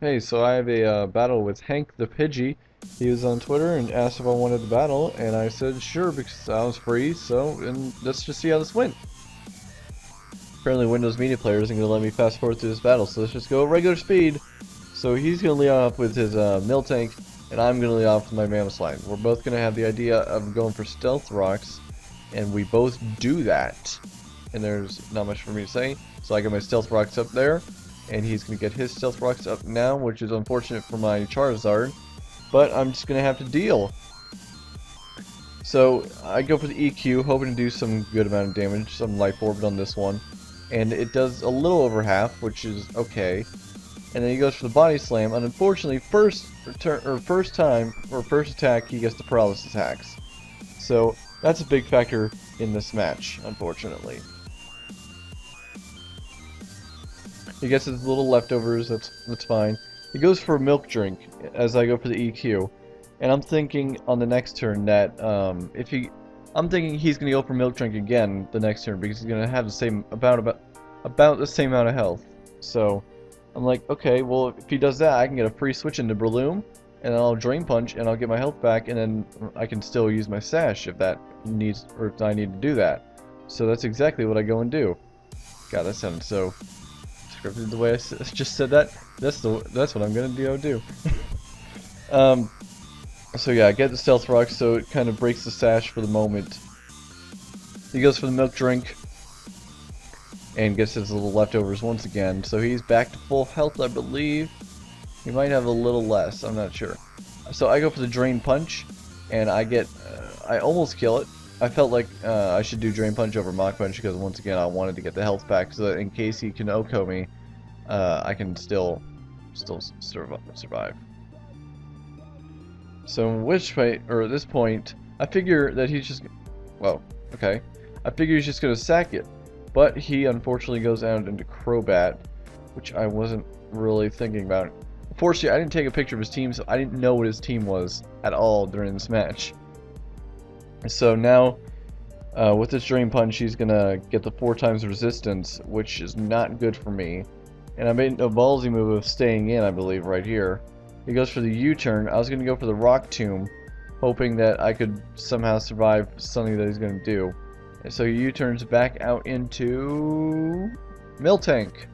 Hey, so I have a battle with Hank the Pidgey. He was on Twitter and asked if I wanted the battle, and I said sure because I was free, and let's just see how this went. Apparently Windows Media Player isn't going to let me fast forward through this battle, so let's just go regular speed. So he's going to lead off with his Mill Tank, and I'm going to lead off with my Mammoth Slime. We're both going to have the idea of going for Stealth Rocks, and we both do that. And there's not much for me to say, so I got my Stealth Rocks up there. And he's going to get his Stealth Rocks up now, which is unfortunate for my Charizard, but I'm just going to have to deal. So I go for the EQ, hoping to do some good amount of damage, some Life Orb on this one, and it does a little over half, which is okay. And then he goes for the Body Slam, and unfortunately, first attack, he gets the Paralysis Hacks. So that's a big factor in this match, unfortunately. He gets his little leftovers, that's fine. He goes for a milk drink as I go for the EQ. And I'm thinking on the next turn that I'm thinking he's gonna go for milk drink again the next turn because he's gonna have the same about the same amount of health. So I'm like, okay, well if he does that I can get a free switch into Breloom, and then I'll Drain Punch and I'll get my health back, and then I can still use my sash if that needs, or if I need to do that. So that's exactly what I go and do. God, that sounds so scripted the way I just said that. That's what I'm gonna do. So yeah, I get the Stealth Rock, so it kind of breaks the sash for the moment. He goes for the milk drink and gets his little leftovers once again. So he's back to full health, I believe. He might have a little less, I'm not sure. So I go for the Drain Punch, and I almost kill it. I felt like I should do Drain Punch over Mach Punch because once again I wanted to get the health back so that in case he can OHKO me, I can still survive. So at this point, I figure that he's just, well, okay. I figure he's just gonna sack it, but he unfortunately goes out into Crobat, which I wasn't really thinking about. Unfortunately, I didn't take a picture of his team, so I didn't know what his team was at all during this match. So now, with this Drain Punch, he's gonna get the 4 times resistance, which is not good for me. And I made a ballsy move of staying in, I believe, right here. He goes for the U-turn. I was gonna go for the Rock Tomb, hoping that I could somehow survive something that he's gonna do. And so he U-turns back out into Miltank,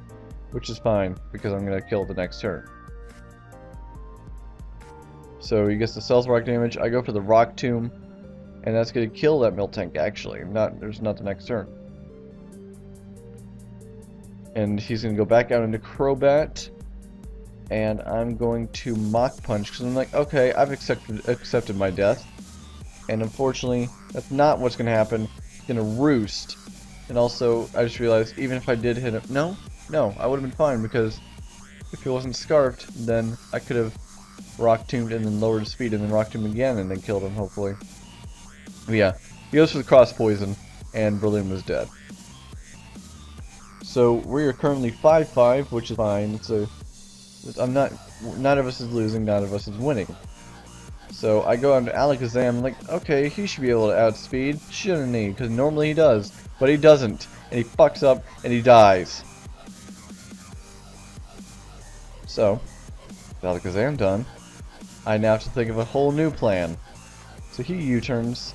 which is fine because I'm gonna kill the next turn. So he gets the Stealth Rock damage. I go for the Rock Tomb. And that's going to kill that Miltank, actually. There's not the next turn. And he's going to go back out into Crobat. And I'm going to Mach Punch, because I'm like, okay, I've accepted my death. And unfortunately, that's not what's going to happen. He's going to Roost. And also, I just realized, even if I did hit him... No, I would have been fine, because if he wasn't Scarfed, then I could have Rock Tombed and then lowered his speed, and then Rock Tombed again, and then killed him, hopefully. But yeah, he goes for the Cross Poison, and Breloom is dead. So we are currently 5-5, which is fine. None of us is losing, none of us is winning. So I go out to Alakazam, I'm like, okay, he should be able to outspeed, shouldn't he? Because normally he does, but he doesn't, and he fucks up, and he dies. So, with Alakazam done, I now have to think of a whole new plan. So he U-turns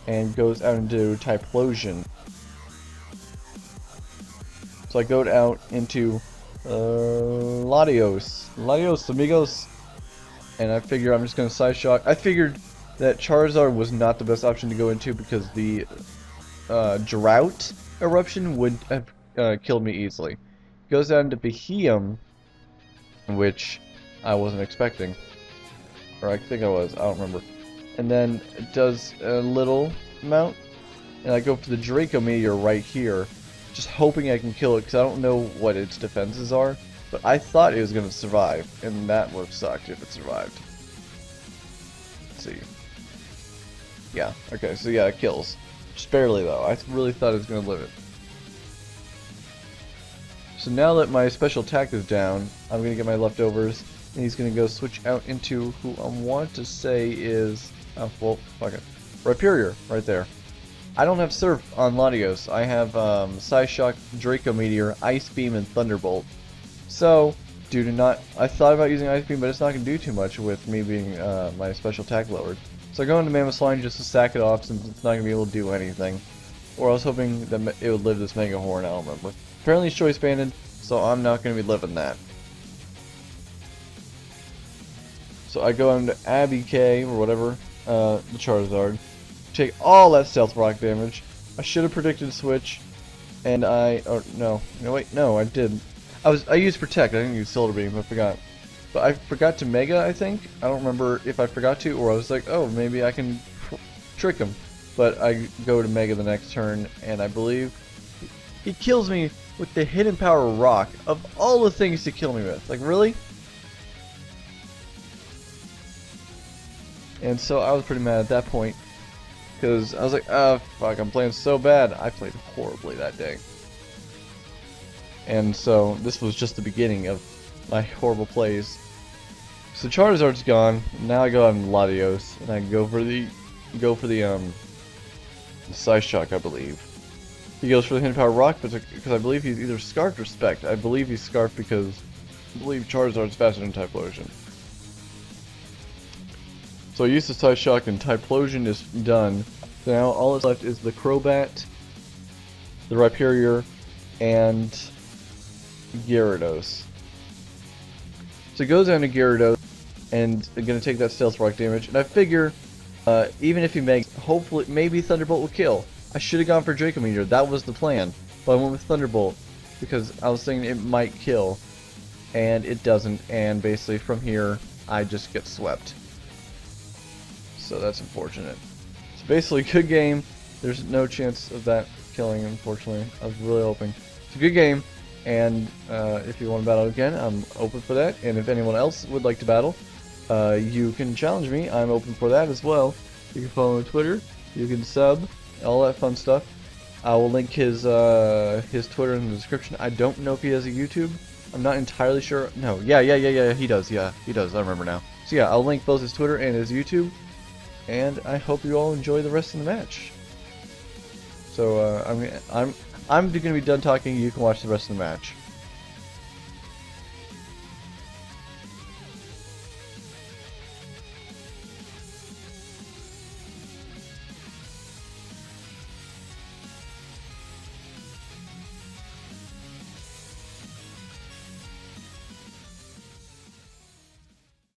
and goes out into Typhlosion. So I go out into Latios, amigos, and I figure I'm just going to Side Shock. I figured that Charizard was not the best option to go into because the Drought Eruption would have killed me easily. Goes down to Beheeyem, which I wasn't expecting. Or I think I was, I don't remember. And then it does a little amount, and I go for the Draco Meteor right here, just hoping I can kill it because I don't know what its defenses are, but I thought it was going to survive, and that would have sucked if it survived. Let's see. Yeah, okay, so yeah, it kills. Just barely though, I really thought it was going to live it. So now that my special attack is down, I'm going to get my leftovers, and he's going to go switch out into who I want to say is... Oh, well, fuck it. Rhyperior, right there. I don't have Surf on Latios. I have Psyshock, Draco Meteor, Ice Beam, and Thunderbolt. So, due to not... I thought about using Ice Beam, but it's not going to do too much with me being my special attack lowered. So I go into Mammoth Line just to sack it off since it's not going to be able to do anything. Or I was hoping that it would live this Mega Horn, I don't remember. Apparently it's choice banded, so I'm not going to be living that. So I go into Abby K, or whatever, the Charizard. Take all that Stealth Rock damage. I should have predicted a switch, and no, wait, no, I did. I used Protect, I didn't use Solar Beam, I forgot. But I forgot to Mega, I think. I don't remember if I forgot to, or I was like, oh, maybe I can trick him. But I go to Mega the next turn, and I believe he kills me with the Hidden Power Rock, of all the things to kill me with. Like, really? And so I was pretty mad at that point, because I was like, oh, fuck, I'm playing so bad. I played horribly that day. And so this was just the beginning of my horrible plays. So Charizard's gone. Now I go on Latios, and I go for the Size Shock, I believe. He goes for the Hidden Power Rock, but because I believe he's either Scarfed or Spect. I believe he's Scarfed because I believe Charizard's faster than Typhlosion. So I use the Size Shock, and Typhlosion is done. So now all that's left is the Crobat, the Rhyperior, and Gyarados. So it goes down to Gyarados, and I'm going to take that Stealth Rock damage, and I figure, even if he makes, hopefully, maybe Thunderbolt will kill. I should have gone for Draco Meteor, that was the plan, but I went with Thunderbolt, because I was thinking it might kill, and it doesn't, and basically from here, I just get swept. So that's unfortunate. So basically, good game. There's no chance of that killing, unfortunately. I was really hoping. It's a good game, and if you want to battle again, I'm open for that. And if anyone else would like to battle, you can challenge me. I'm open for that as well. You can follow me on Twitter. You can sub. All that fun stuff. I will link his Twitter in the description. I don't know if he has a YouTube. I'm not entirely sure. No, yeah, he does. Yeah, he does. I remember now. So yeah, I'll link both his Twitter and his YouTube. And I hope you all enjoy the rest of the match. So I'm going to be done talking. You can watch the rest of the match.